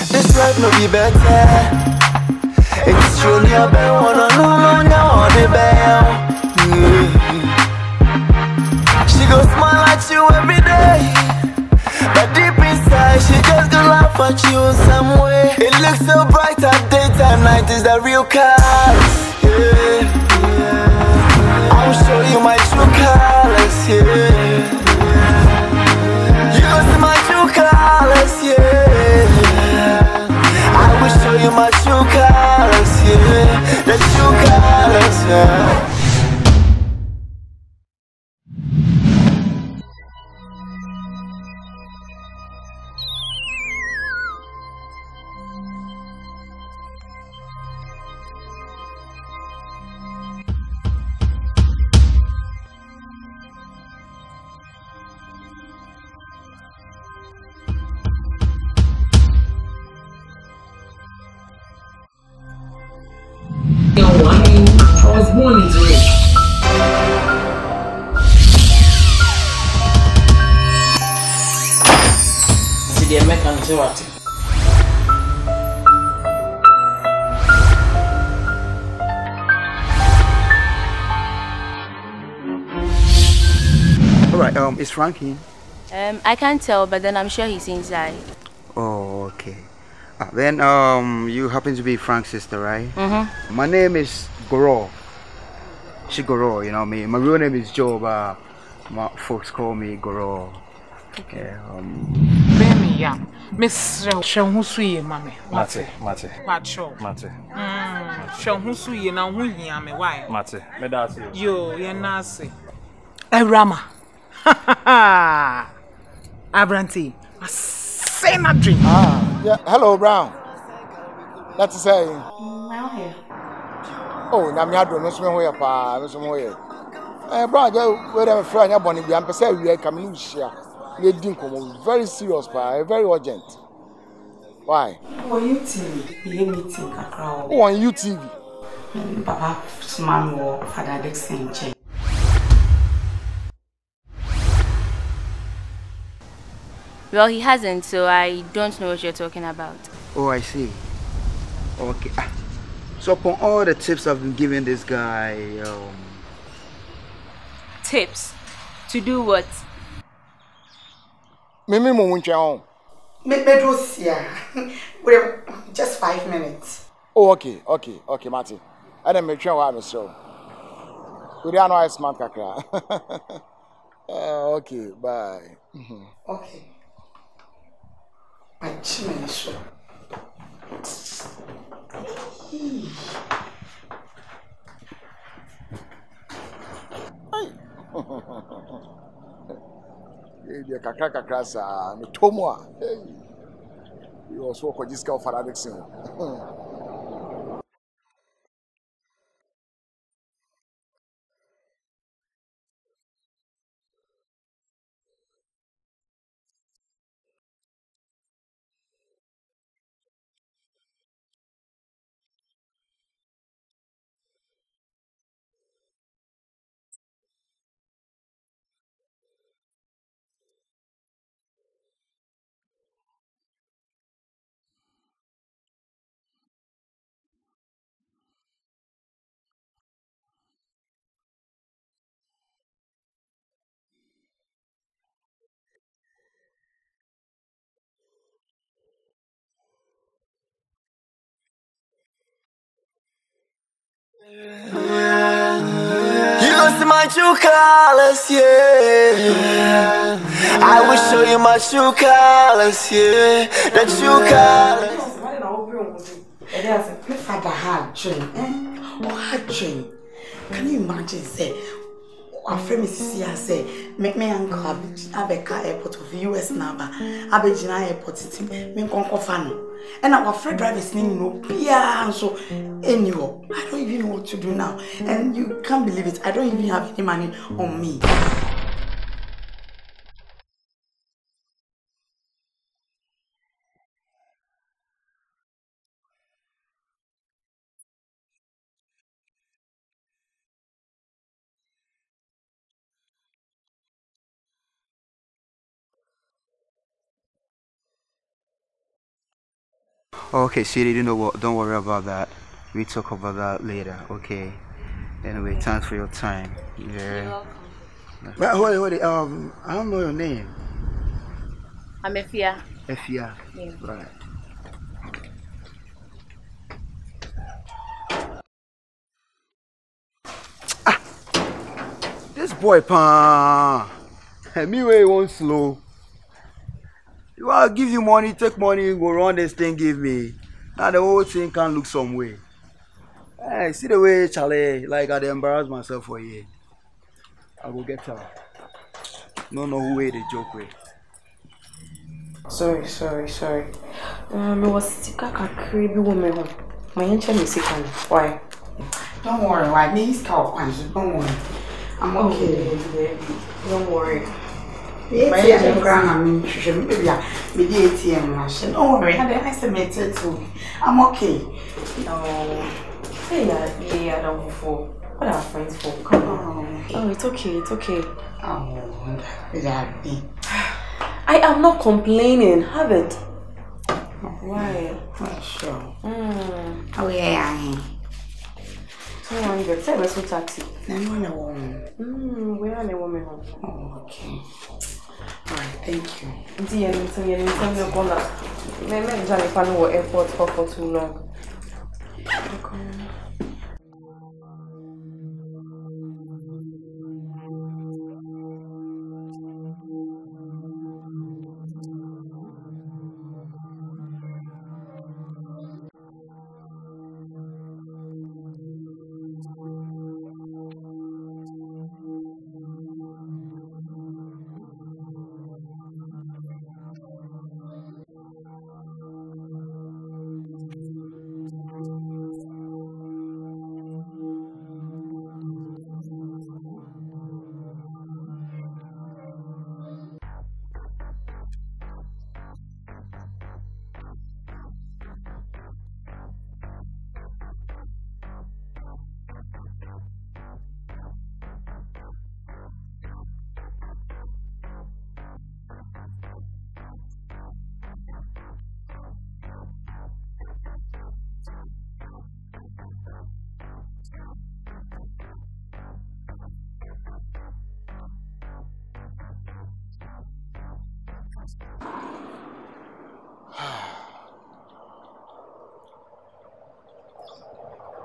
This life no be better. It's truly a better one on the bell. She goes smile at you every day, but deep inside she just gonna laugh at you some way. It looks so bright at daytime, night is the real colors. Yeah, I'll show you my true colors. Yeah, you gon' see my true colors. Yeah, I will show you my true colors. Yeah, the true colors. Yeah. I was born into it. Did you make an what? Alright, is Frank in? I can't tell, but then I'm sure he's inside. Oh, okay. Then you happen to be Frank's sister, right? Mm-hmm. My name is Goro. Goro, you know me. My real name is Joe, but my folks call me Goro. Okay. Baby, yeah. Miss Shahusui, mammy. Mate. Pacho. Mate. Shahusui, now who hear me? Why? Mate. Medasi. Yo, you're nasty. Rama. Ha ha ha. Abranti. Say not drink. Yeah. Hello, Brown. That's say. Well, here. Oh, na me adro no so me hoye pa, no so me hoye. Brown, we dem friend ya boni bi am pese we come no share. We din komo very serious pa, very urgent. Why? Oh, UTV. We meeting kakra. Oh, on UTV. Papa Suman wo Father Dixon che. Well, he hasn't, so I don't know what you're talking about. Oh, I see. Okay. So upon all the tips I've been giving this guy, Tips? To do what? Mimi mo wunche on. Medrosia. We're just 5 minutes. Oh, okay, Marty. I don't make sure what I'm so. We don't know I smart kakra. Okay, bye. Okay. My chimney show. Hey, kakra sa me tomo. Hey. You also ko jiska for addiction. You gon' see my true colors, yeah. I will show you my true colors, yeah. The true colors. Can you imagine, say, our friend Mrs. Sia say, make me uncle Abeka airport of US number, Abejina airport, me conquer fan. And our friend driver's name no Pia, so anyway, I don't even know what to do now. And you can't believe it, I don't even have any money on me. Okay, sweetie, you know what? Don't worry about that. We talk about that later. Okay. Anyway, thanks for your time. You're Yeah. welcome. Well, wait. I don't know your name. I'm Efia. Efia. Yeah. Right. This boy, pa. Me where you want slow. You I'll give you money, take money, go run this thing, give me. Now the whole thing can look some way. Hey, see the way Charlie, like I dey embarrass myself for you. I go get her. No know who way they joke with. Sorry. Me was sick a creepy woman. My ancient music. Why? Don't worry, why? Me is cow quench. Don't worry. I'm okay. Don't worry. My ATM grand, me the ATM machine. Don't worry, I estimated too. I'm okay. No. Yeah, don't go for. What are friends for? Come on. Oh, it's okay. Oh, that be. I am not complaining, have it. Why? Oh, sure. Oh yeah. 200. Say we're so taxi. No woman. We are a woman. Oh, okay. Alright, thank you. Dear, I'm going to airport for too long.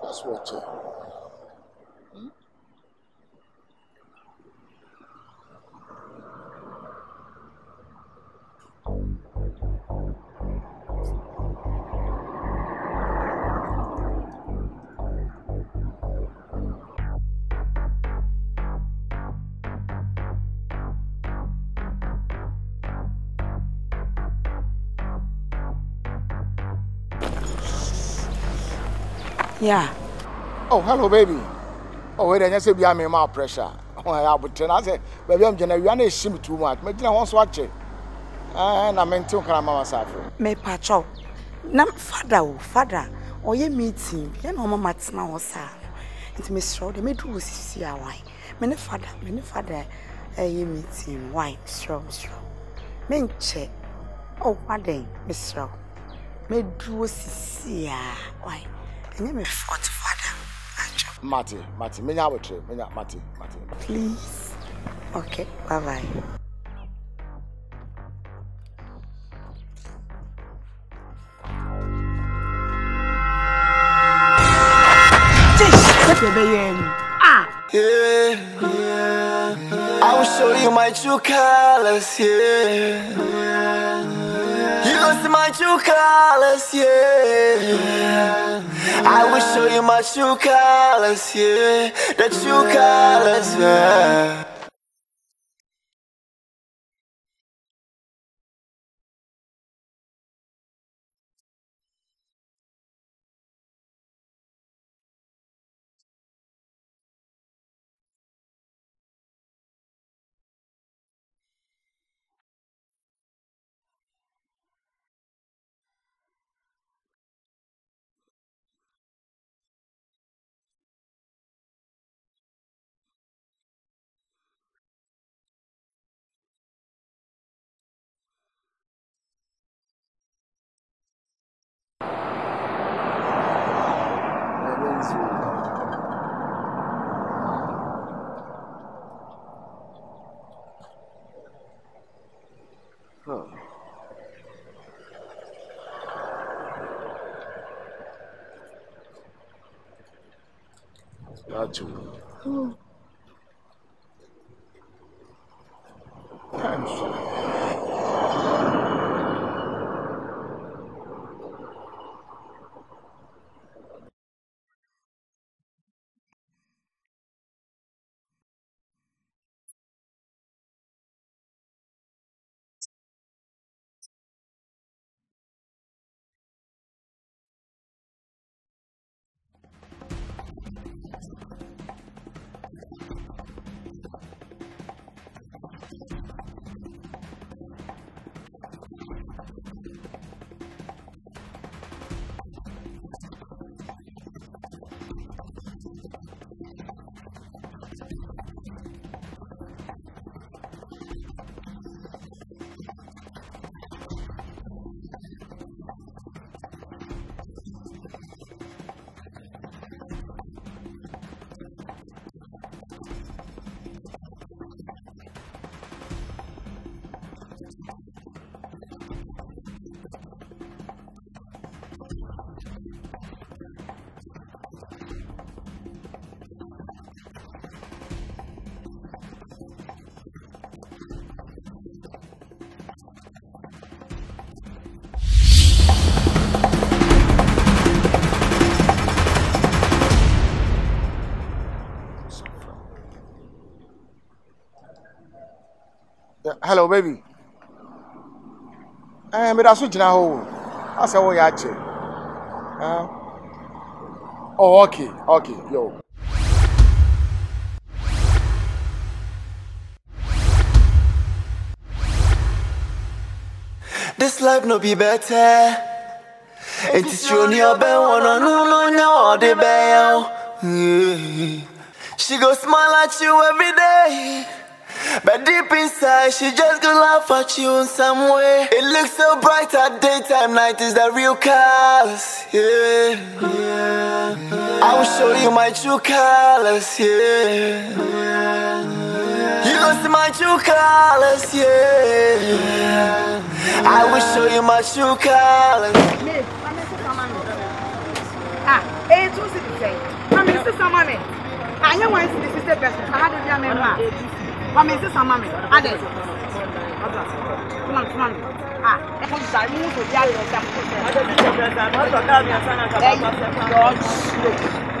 That's what Yeah. Oh, hello, baby. Oh, wait, I say, be a more pressure. Oh, I would tell I say, baby, I'm going to shim too much. But I want to watch it. And I meant to come on myself. Me pacho. Nam father. Or ye meeting. You know, Mama Matsna or Sam. It's Miss Road. Me do see why. Many father. Ye meeting. Why? Strong. Men check. Oh, what then, Miss Road. Me do see why. And you me fought father. Matty, me now trip. Matty. Please. Okay, bye. Yeah. I will show you my true colors, yeah. You gon' see my true colors, yeah. I will show you my true colors, yeah. The true colors, yeah. what you. I'm sorry. Hello, baby. But I switch now. I say, oh, yeah, oh, okay, yo. This life no be better. It is true, no the bell. She go smile at you every day. But deep inside, she just gonna laugh at you in some way. It looks so bright at daytime, night is the real colors, yeah. I will show you my true colors, yeah. You gonna see my true colors, yeah. I will show you my true colors. Hey, two citizens. I'm Mr. Samame. I know one sister person. I had a young man. What means this, Mammy? I did. Come on.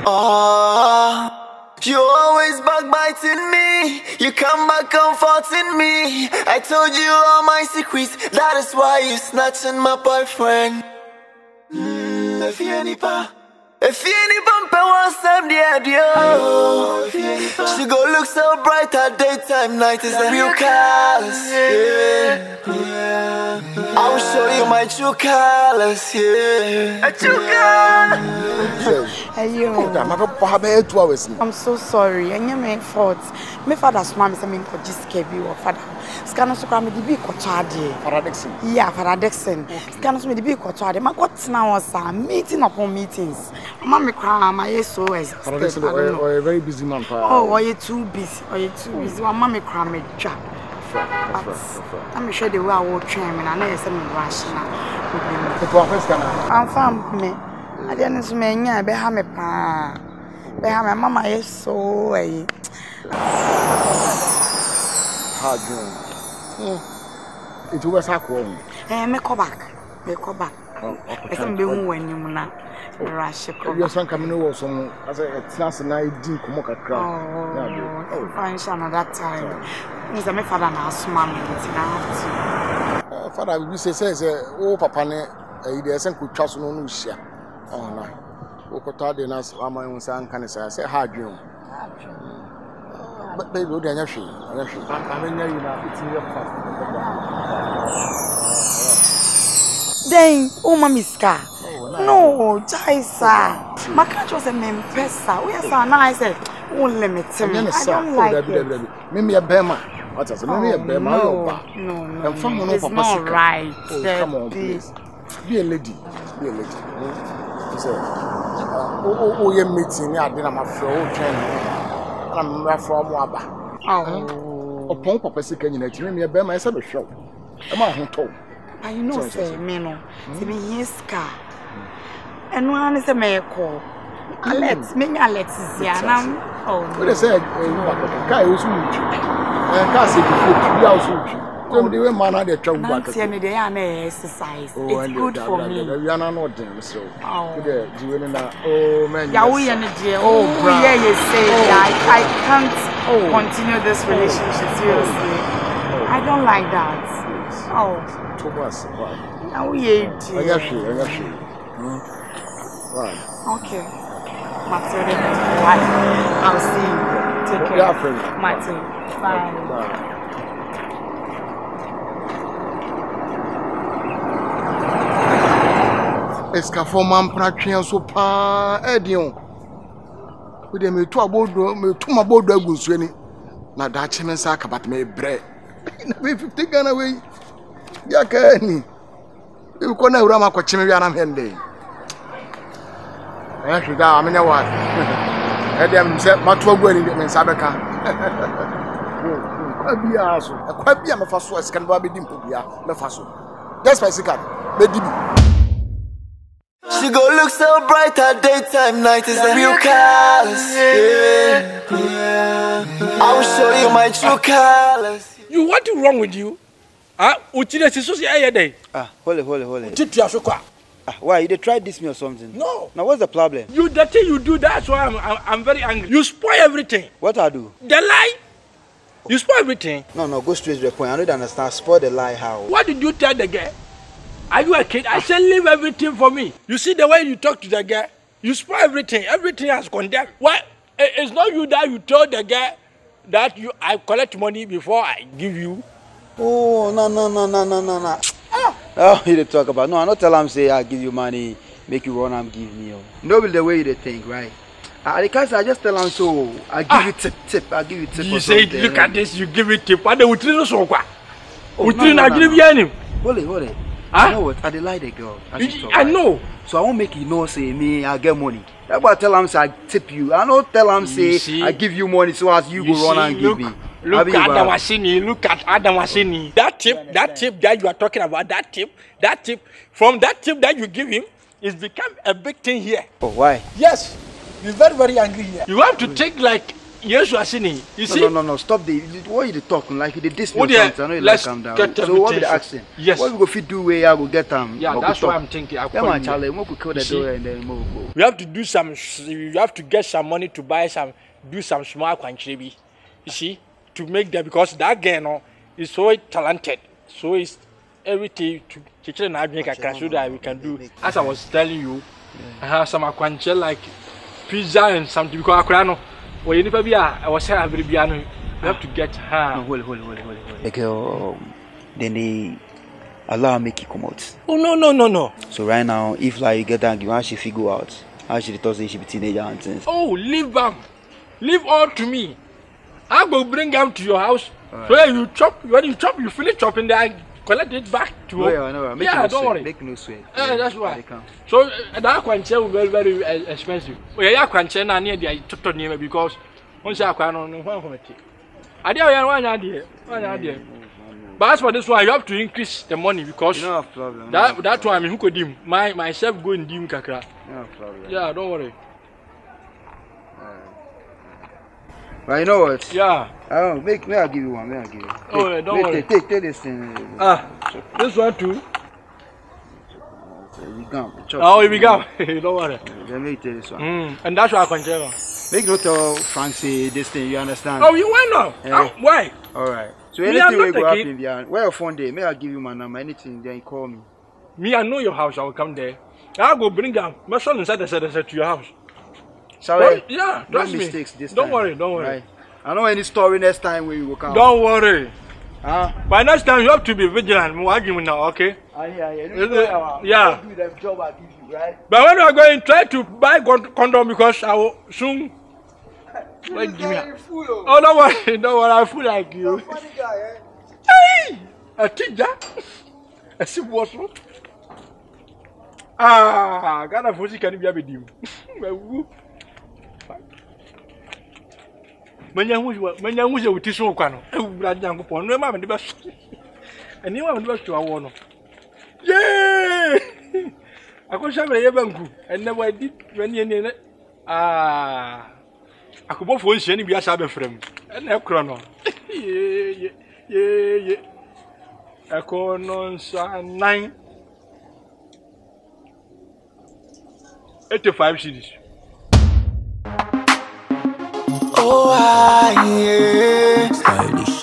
Oh, you always backbiting me. You come back comforting me. I told you all my secrets. That is why you snatching my boyfriend. If you any bump was some the idea, she go look so bright at daytime, night is the real colors, yeah. I will show you my true colors, yeah. A true colors. I'm so sorry. And you make fault. My father's mom is a man for just KB or father. Scanos to come with the big cotard. Father Dixon. Yeah, Father Dixon. Scanos with the big cotard. My what's now was meeting upon meetings. Mammy cry, my SOS. Father Dixon, or a very busy man. Oh, are you too busy? Are you too busy? Well, Mammy cry me job. I'm sure they were all chairman and I said, I'm from me. I didn't mean I behind me pa. Behind my mama is so hard. It was a home. Make back. I can be when you now. Rush. Your son coming over some as a chance and I didn't come a crowd. Oh, fine, son, at that time. Is my father now, mammy? Father, we says, oh, papa, there's some good trust no share. Oh, no. Okota nas ama unsan kan say hard you. But baby we dey nyashi. Amenya you na it's fast. Then oh mami ska. No, Jaisa. Maka just a mempesa. We are na I said, "Oh limit me. I don't like it." Me a bema. What is me a bema? No. And from no papa. It's not right. Come on, please. Be a lady. So, oh, you're meeting. I didn't have a train. I'm from Waba. Oh, Papa sick and you me a bear myself a show. Am I home? I know, say, Mino. To be his car. And one is a mayor call. Let's me let's see now. Oh. What they say? Kai also much. Kai say before we also. Tell me the way man they try back. See me dey an exercise. It's good for me. We are not them so. Oh. Oh man. Yeah, we are yeah, you say I can't continue this relationship seriously. I don't like that. Oh. Too much. Now we are. I got you. Right. Okay. Martin, I'll see you. Take care. Yeah, friend. Martin. Bye. Escafo man pratwe so pa edion we dey me to abodo me to mabodo agunsu ani na da che me sa akabat me bre na me 50 Ghana we ya ka ni e ko na ura ma ko che me wi anam hende ya shida amenya wa e dem se mato agu ani me sa beka kwa bia me fa so eskan ba be di mpobia me fa so just by second be di She go look so bright at daytime, night is the real colors. I will show you my true colors. You what is wrong with you? Uchide si so say day. Hold it. Titu asokwa. Why you tried this me or something? No. Now what's the problem? You the thing you do, that's why I'm very angry. You spoil everything. What I do? The lie. You spoil everything. No, go straight to the point. I don't understand. Spoil the lie how? What did you tell the girl? Are you a kid? I said leave everything for me. You see the way you talk to the girl? You spoil everything. Everything has condemned. Why? It's not you that you told the girl that I collect money before I give you. Oh, no. Oh, you talk about. No, I not tell him say I give you money, make you run and give me. No, the way you think, right? Because I just tell him so. I give you tip. I give you tip. You say, look at this. You give it tip. What they would tell us so what? Hold it. You know what? I lie the girl. I know. So I won't make you know say me I get money. That's why I tell him say I tip you. I don't tell him say I give you money so as you go run and give me. Look at Adam Wasini. That tip that you are talking about, that tip, from that tip that you give him, it's become a big thing here. Oh, why? Yes. You're very, very angry here. You have to take like yes, Wasini. You see? No. Stop the. What you talking like? You this me something. I know you like calm down. So what be the accent? Yes. What we go fit do where I go get them? Yeah, that's what I'm thinking. Charlie, we could kill the door and then move. We have to do some. You have to get some money to buy some. Do some small quantity. You see, to make that because that girl is so talented. So it's everything to teach an admin so that we can do. As I was telling you, I have some quantity like pizza and something because well, you never be I was saying every piano. You have to get her. No, hold. The girl, then they allow me to come out. Oh no. So right now, if like you get that, you actually figure out how she thought she be teenager and things. Oh, leave them. Leave all to me. I go bring them to your house. Right. So you chop. When you chop, you finish chopping. Then I collect it back to you. No, yeah, don't worry. Make no sweat. That's why. So that quantity will be very, very expensive. Oh yeah, quantity na near the total name because once I can on one committee. I did one idea. But as for this one, you have to increase the money because no problem. That one who could dim myself go in dim kakra. No problem. Yeah, don't worry. But you know what? Yeah. I'll give you one. Oh, yeah, don't worry. Take this thing. This one too. We come. Oh, we come. Don't worry. Let me take this one. And that's why I continue. Make no tell Francie this thing. You understand? Oh, you why not? Why? All right. So anything will go happen behind. Where your phone day? May I give you my number? Anything, then you call me. Me, I know your house. I will come there. I'll go bring them. My son inside the to your house. Sorry. Yeah, no mistakes this time. Don't worry. Right. I know any story next time where you will come. Don't worry. By next time you have to be vigilant. Now, okay? Yeah. Do the job I give you, right? But when you are going, try to buy condom because I will soon. Wait, give me. Oh, don't worry. I'm full like you. Funny guy, Hey, a teacher. I see what's what. Ghana Fosi can be a bit dim. Manya who's a tissue cano. Brad young upon no mamma the best. And you have the best to our one. Yay! I could have a banku and never did when you need it. Ah, I could both want any be a shabby frame. And a chrono. Yeah. A corner 9 85 cities. Oh, yeah. Stylish.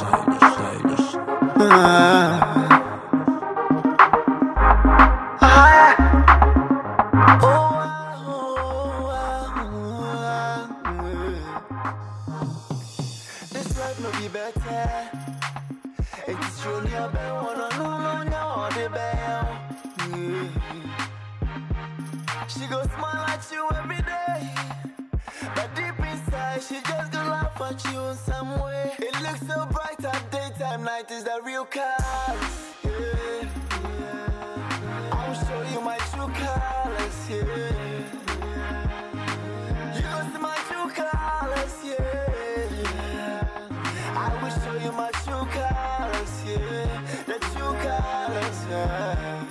This life no be better. It's truly a better one. No, the bell. She go smile at you every day, but deep inside she just gonna laugh at you in some way. It looks so bright at daytime, night is the real colors. Yeah. I'll show you my true colors. Yeah. You go see my true colors. Yeah. I will show you my true colors. Yeah. The true colors. Yeah.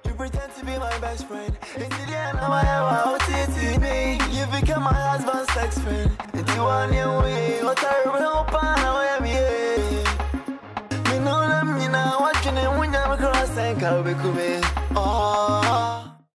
You pretend to be my best friend. Until the end of my life, me. You become my husband's sex friend. Until you want your way, what I remember, I am here. Me know them, you know, watching them when I'm across and come back. Oh.